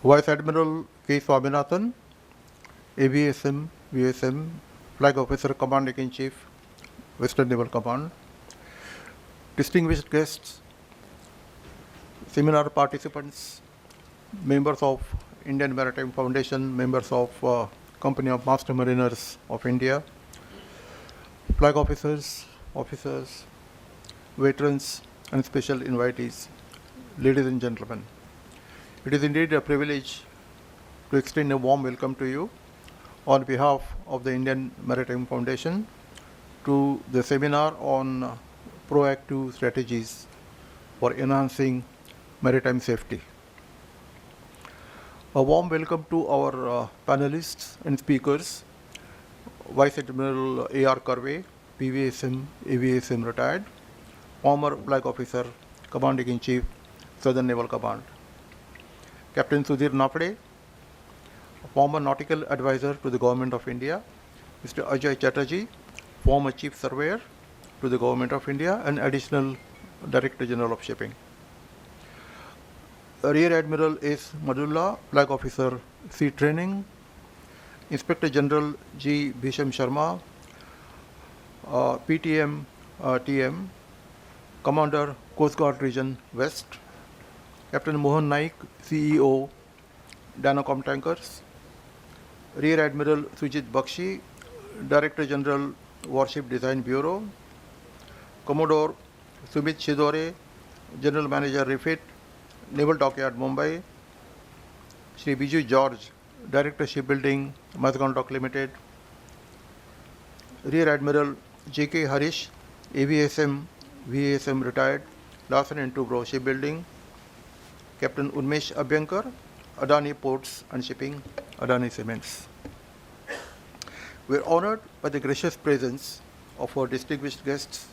Vice Admiral K. Swaminathan, AVSM, VSM, Flag Officer Commanding-in-Chief, Western Naval Command, distinguished guests, seminar participants, members of Indian Maritime Foundation, members of Company of Master Mariners of India, flag officers, veterans, and special invitees, ladies and gentlemen. It is indeed a privilege to extend a warm welcome to you on behalf of the Indian Maritime Foundation to the seminar on proactive strategies for enhancing maritime safety. A warm welcome to our panelists and speakers, Vice Admiral A.R. Karve, PVSM, AVSM retired, former Flag Officer, Commanding-in-Chief, Southern Naval Command. Captain Sudhir Napde, former Nautical Advisor to the Government of India. Mr. Ajay Chatterjee, former Chief Surveyor to the Government of India and Additional Director General of Shipping. Rear Admiral S. Madullah, Flag Officer, Sea Training. Inspector General G. Bhisham Sharma, PTM TM, Commander Coast Guard Region West. Captain Mohan Naik, CEO, Danacom Tankers. Rear Admiral Sujit Bakshi, Director General Warship Design Bureau. Commodore Sumit Shidore, General Manager Refit, Naval Dockyard Mumbai. Shri Biju George, Director Shipbuilding, Mazagon Dock Limited. Rear Admiral J.K. Harish, AVSM, VASM retired, Larsen and Toubro Shipbuilding. Captain Unmesh Abhyankar, Adani Ports and Shipping, Adani Cements. We are honored by the gracious presence of our distinguished guests,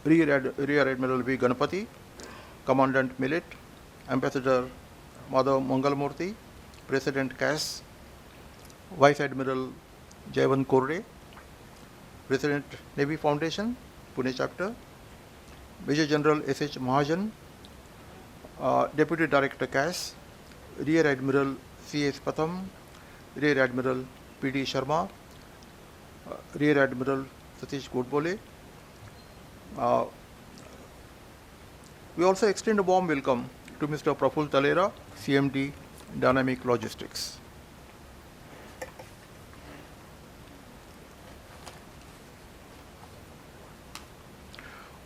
Rear Admiral V. Ganapati, Commandant Millet, Ambassador Madhav Mangalmurthy, President CAS, Vice Admiral Jaivan Korde, President Navy Foundation, Pune Chapter, Major General S.H. Mahajan, Deputy Director CAS, Rear Admiral C.S. Patham, Rear Admiral P.D. Sharma, Rear Admiral Satish Godbole. We also extend a warm welcome to Mr. Praful Talera, CMD, Dynamic Logistics.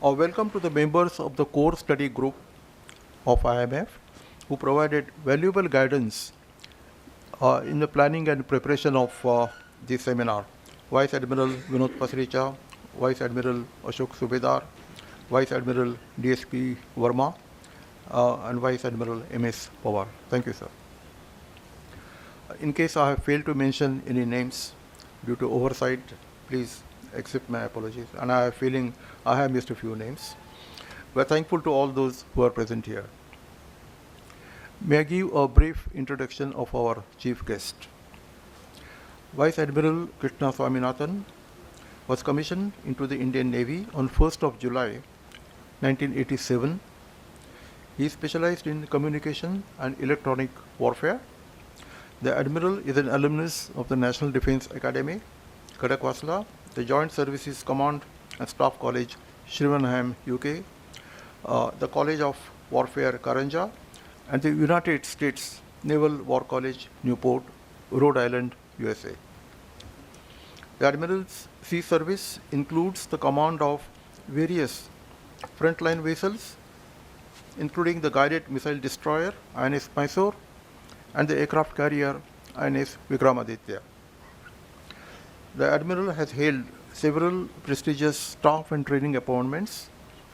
A welcome to the members of the core study group of IMF who provided valuable guidance in the planning and preparation of this seminar. Vice Admiral Vinod Pasricha, Vice Admiral Ashok Subedar, Vice Admiral DSP Verma, and Vice Admiral MS Pawar. Thank you, sir. In case I have failed to mention any names due to oversight, please accept my apologies. And I have a feeling I have missed a few names. We are thankful to all those who are present here. May I give a brief introduction of our chief guest. Vice Admiral Krishna Swaminathan was commissioned into the Indian Navy on 1st of July 1987. He specialized in communication and electronic warfare. The Admiral is an alumnus of the National Defence Academy, Kadakwasla, the Joint Services Command and Staff College, Shrivenham, UK, the College of Warfare, Karanja, and the United States Naval War College, Newport, Rhode Island, USA. The Admiral's sea service includes the command of various frontline vessels, including the guided missile destroyer INS Mysore and the aircraft carrier INS Vikramaditya. The Admiral has held several prestigious staff and training appointments,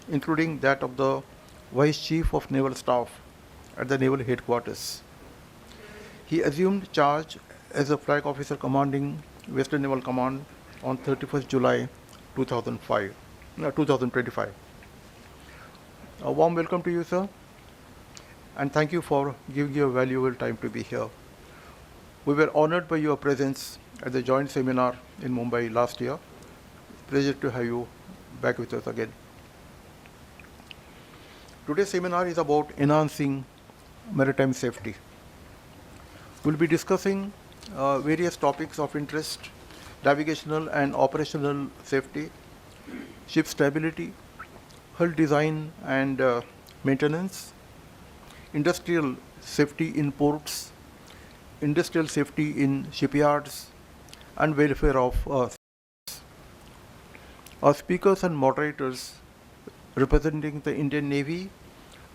including that of the Vice Chief of Naval Staff at the Naval Headquarters. He assumed charge as a Flag Officer commanding Western Naval Command on 31st July 2025. A warm welcome to you, sir, and thank you for giving your valuable time to be here. We were honored by your presence at the joint seminar in Mumbai last year. Pleasure to have you back with us again. Today's seminar is about enhancing maritime safety. We'll be discussing various topics of interest: navigational and operational safety, ship stability, hull design and maintenance, industrial safety in ports, industrial safety in shipyards, and welfare of our speakers and moderators representing the Indian Navy,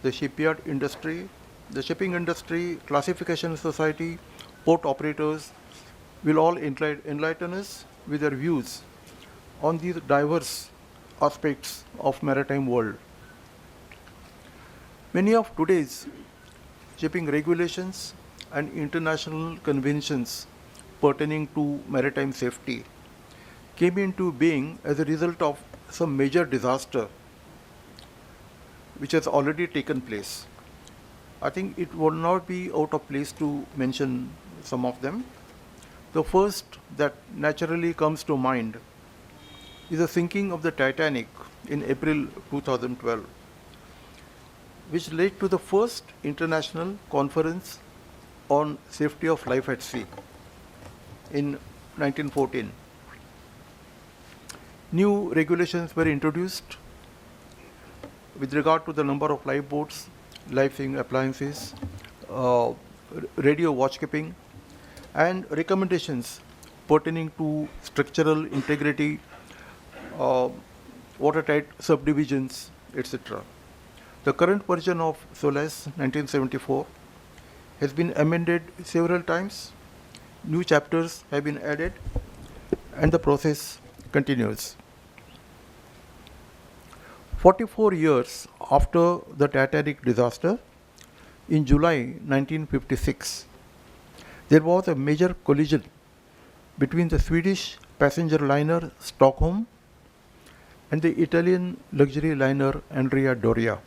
the shipyard industry, the shipping industry, classification society, port operators will all enlighten us with their views on these diverse aspects of maritime world. Many of today's shipping regulations and international conventions pertaining to maritime safety came into being as a result of some major disaster which has already taken place. I think it would not be out of place to mention some of them. The first that naturally comes to mind is the sinking of the Titanic in April 2012, which led to the first international conference on safety of life at sea in 1914. New regulations were introduced with regard to the number of lifeboats, life-saving appliances, radio watchkeeping, and recommendations pertaining to structural integrity, watertight subdivisions, etc. The current version of SOLAS 1974 has been amended several times, new chapters have been added, and the process continues. 44 years after the Titanic disaster, in July 1956, there was a major collision between the Swedish passenger liner Stockholm and the Italian luxury liner Andrea Doria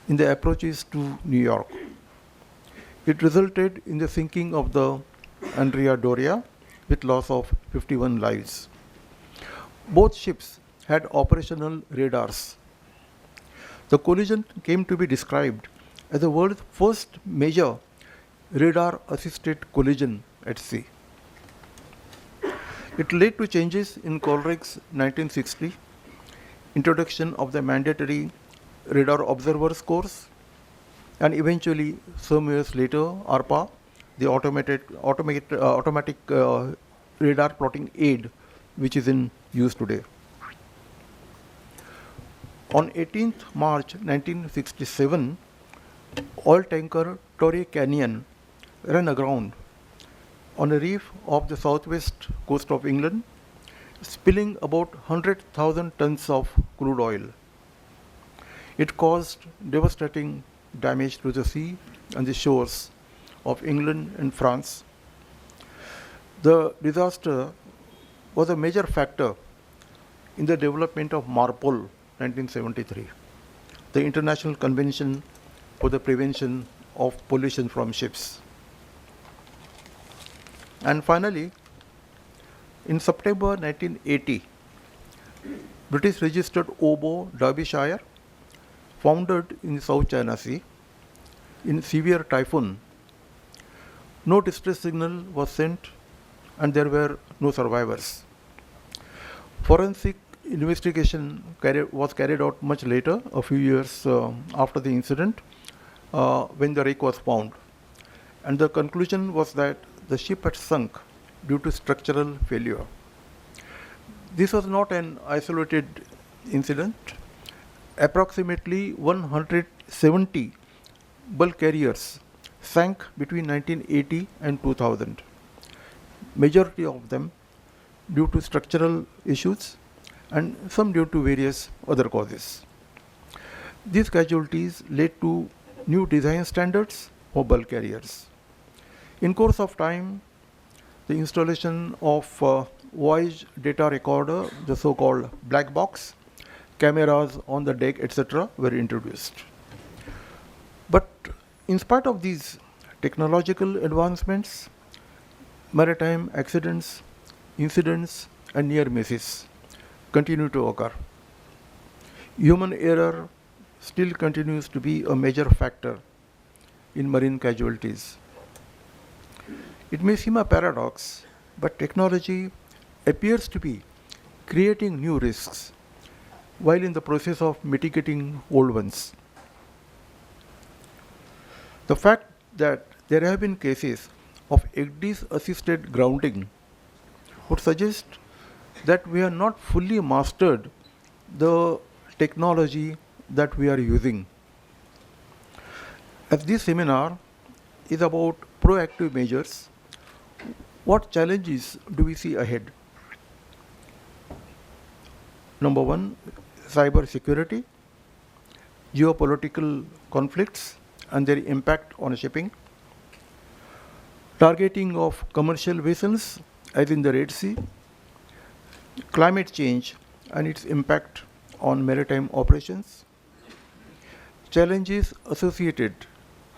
in the approaches to New York. It resulted in the sinking of the Andrea Doria with loss of 51 lives. Both ships had operational radars. The collision came to be described as the world's first major radar-assisted collision at sea. It led to changes in Colreg's 1960 introduction of the mandatory radar observers course, and eventually, some years later, ARPA, the automatic radar plotting aid, which is in use today. On 18th March 1967, oil tanker Torrey Canyon ran aground on a reef off the southwest coast of England, spilling about 100,000 tons of crude oil. It caused devastating damage to the sea and the shores of England and France. The disaster was a major factor in the development of MARPOL 1973, the International Convention for the Prevention of Pollution from Ships. And finally, in September 1980, British registered Obo Derbyshire, foundered in the South China Sea, in severe typhoon. No distress signal was sent and there were no survivors. Forensic investigation was carried out much later, a few years after the incident, when the wreck was found. And the conclusion was that the ship had sunk due to structural failure. This was not an isolated incident. Approximately 170 bulk carriers sank between 1980 and 2000. Majority of them due to structural issues and some due to various other causes. These casualties led to new design standards for bulk carriers. In course of time, the installation of voyage data recorder, the so-called black box, cameras on the deck, etc., were introduced. But in spite of these technological advancements, maritime accidents, incidents, and near misses continue to occur. Human error still continues to be a major factor in marine casualties. It may seem a paradox, but technology appears to be creating new risks while in the process of mitigating old ones. The fact that there have been cases of ECDs assisted grounding would suggest that we have not fully mastered the technology that we are using. As this seminar is about proactive measures, what challenges do we see ahead? Number one, cyber security, geopolitical conflicts and their impact on shipping, targeting of commercial vessels as in the Red Sea, climate change and its impact on maritime operations, challenges associated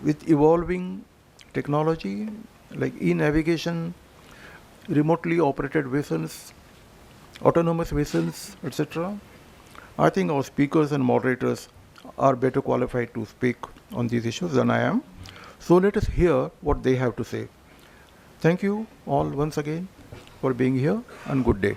with evolving technology like e-navigation, remotely operated vessels, autonomous vessels, etc. I think our speakers and moderators are better qualified to speak on these issues than I am. So let us hear what they have to say. Thank you all once again for being here and good day.